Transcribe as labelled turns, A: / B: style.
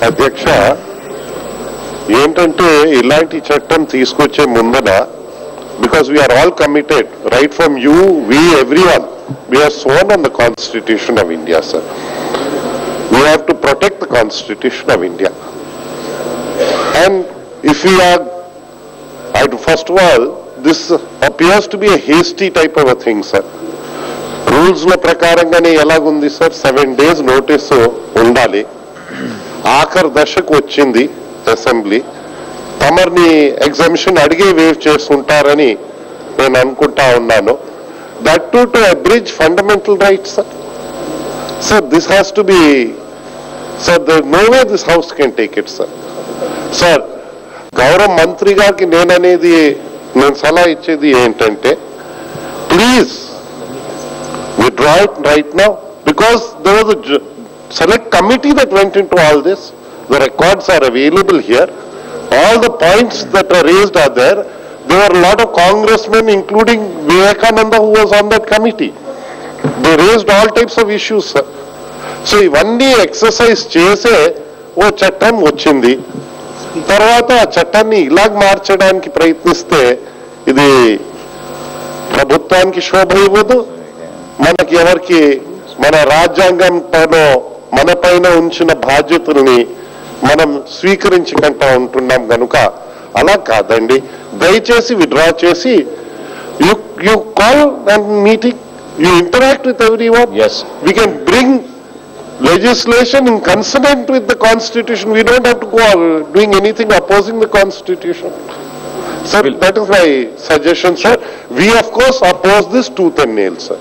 A: అధ్యక్ష ఏంటంటే ఇలాంటి చట్టం తీసుకొచ్చే ముందన because we are all committed right from you, we, everyone, we are sworn on the Constitution of India, sir. We have to protect the Constitution of India, and if we are, first of all, this appears to be a hasty type of a thing, sir. Rules lo prakarangaane elagundi sir, 7 days notice undali. ఆఖర్ దశకు వచ్చింది assembly, తమర్ని ఎగ్జామిషన్ అడిగే wave చేస్తుంటారని నేను అనుకుంటా ఉన్నాను. That to abridge fundamental rights sir. This has to be sir, no way this house can take it sir. Sir, గౌరవ మంత్రి గారికి నేను సలహా ఇచ్చేది ఏంటంటే, please withdraw it right now, because there was a select committee that went into all this. The records are available here. All the points that are raised are there. There were a lot of congressmen, including Vivekananda, who was on that committee. They raised all types of issues, sir. So ఇవన్నీ exercise చేసే ఓ చట్టం వచ్చింది. తర్వాత ఆ చట్టాన్ని ఇలాగ మార్చడానికి ప్రయత్నిస్తే ఇది ప్రభుత్వానికి శోభ ఇవ్వదు, మనకి ఎవరికి మన రాజ్యాంగం మన పైన ఉంచిన బాధ్యతల్ని మనం స్వీకరించకుండా ఉంటున్నాం కనుక అలా కాదండి. దయచేసి విత్డ్రా చేసి you call and meeting, you interact with everyone. We can bring legislation in consonant with the Constitution. We don't have to go doing anything opposing the Constitution. Sir, that is my suggestion, sir. We of course oppose this tooth and nail, sir.